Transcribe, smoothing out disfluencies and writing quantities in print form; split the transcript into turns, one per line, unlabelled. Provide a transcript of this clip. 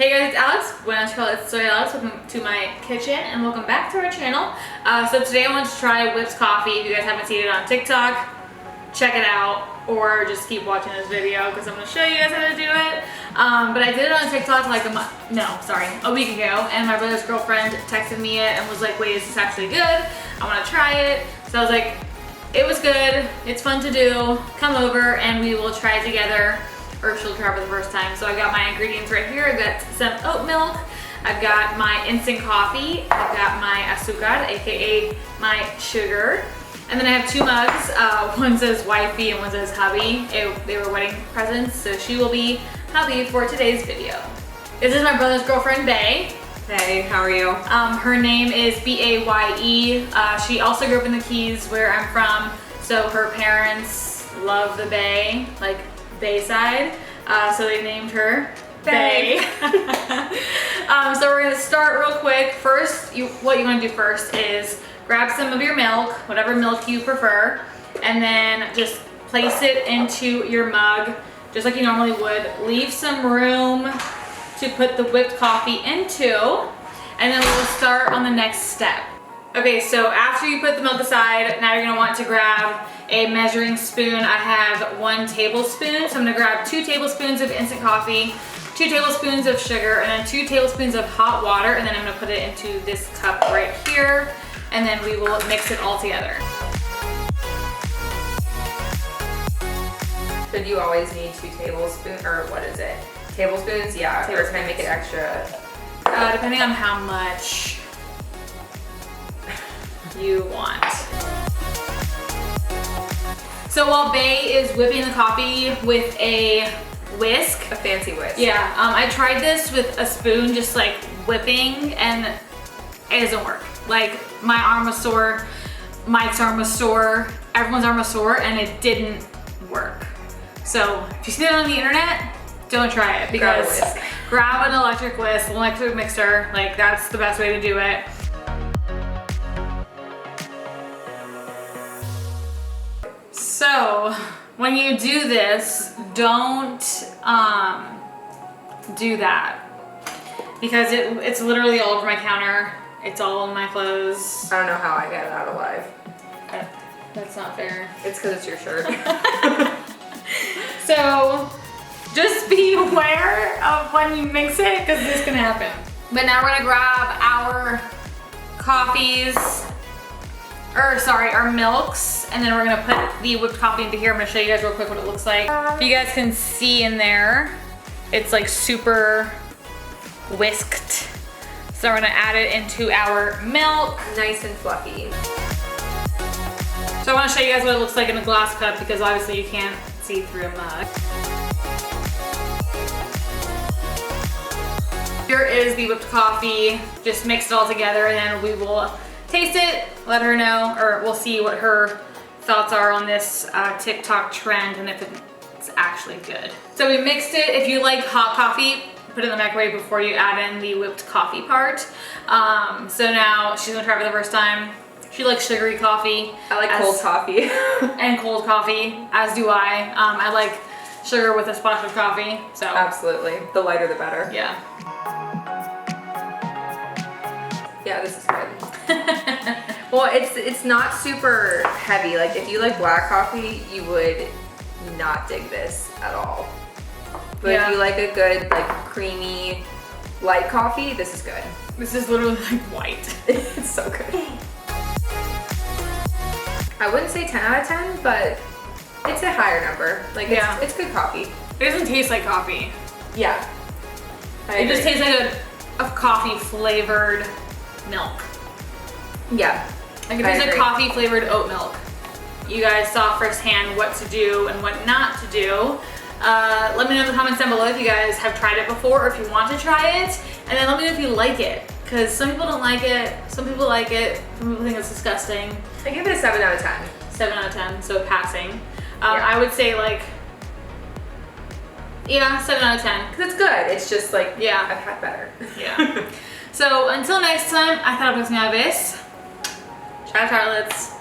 Hey guys, it's Alex. Buenas tardes, soy Alex. Welcome to my kitchen and welcome back to our channel. So today I want to try whipped coffee. If you guys haven't seen it on TikTok, check it out or just keep watching this video because I'm going to show you guys how to do it. But I did it on TikTok like a week ago, and my brother's girlfriend texted me it and was like, wait, is this actually good? I want to try it. So I was like, it was good, it's fun to do, come over and we will try it together. Or she'll try for the first time. So I've got my ingredients right here. I've got some oat milk. I've got my instant coffee. I've got my azúcar, aka my sugar. And then I have two mugs. One says wifey and one says hubby. They were wedding presents, so she will be hubby for today's video. This is my brother's girlfriend, Bae.
Hey, how are you?
Her name is B-A-Y-E. She also grew up in the Keys, where I'm from. So her parents love the Bay, like Bayside, so they named her Bae. So we're gonna start real quick. First, what you wanna do first is grab some of your milk, whatever milk you prefer, and then just place it into your mug, just like you normally would. Leave some room to put the whipped coffee into, and then we'll start on the next step. Okay, so after you put the milk aside, now you're gonna want to grab a measuring spoon. I have 1 tablespoon, so I'm gonna grab 2 tablespoons of instant coffee, 2 tablespoons of sugar, and then 2 tablespoons of hot water, and then I'm gonna put it into this cup right here, and then we will mix it all together.
So do you always need 2 tablespoons, or what is it? Tablespoons? Yeah, or can I make it extra?
Depending on how much you want. So while Bae is whipping the coffee with a whisk.
A fancy whisk.
Yeah, I tried this with a spoon, just like whipping, and it doesn't work. Like, my arm was sore, Mike's arm was sore, everyone's arm was sore, and it didn't work. So if you see it on the internet, don't try it, because grab an electric whisk, an electric mixer, like that's the best way to do it. So when you do this, don't do that, because it's literally all over my counter. It's all in my clothes.
I don't know how I got it out alive.
That's not fair.
It's because it's your shirt.
So just be aware of when you mix it, because this can happen. But now we're gonna grab our our milks, and then we're gonna put the whipped coffee into here. I'm gonna show you guys real quick what it looks like. If you guys can see in there, it's like super whisked. So we're gonna add it into our milk.
Nice and fluffy.
So I wanna show you guys what it looks like in a glass cup, because obviously you can't see through a mug. Here is the whipped coffee. Just mix it all together, and then we will taste it, let her know, or we'll see what her thoughts are on this TikTok trend and if it's actually good. So we mixed it. If you like hot coffee, put it in the microwave before you add in the whipped coffee part. So now she's gonna try for the first time. She likes sugary coffee.
I like cold coffee.
And cold coffee, as do I. I like sugar with a splash of coffee, so.
Absolutely, the lighter the better.
Yeah.
Yeah, this is good. Well, it's not super heavy. Like, if you like black coffee, you would not dig this at all. But
yeah,
if you like a good, like, creamy, light coffee, this is good.
This is literally like white.
It's so good. I wouldn't say 10 out of 10, but it's a higher number. Like, it's good coffee.
It doesn't taste like coffee.
Yeah.
It just tastes like a coffee flavored milk.
Yeah.
Like, it tastes like coffee flavored oat milk. You guys saw firsthand what to do and what not to do. Let me know in the comments down below if you guys have tried it before, or if you want to try it, and then let me know if you like it, because some people don't like it, some people like it, some people think it's disgusting.
I give it a 7 out of 10.
7 out of 10, so passing.
Yeah.
I would say like, yeah, 7 out of 10.
Because it's good. It's just like,
yeah,
I've had better.
Yeah. So until next time, hasta la próxima vez. Ciao, Charlottes.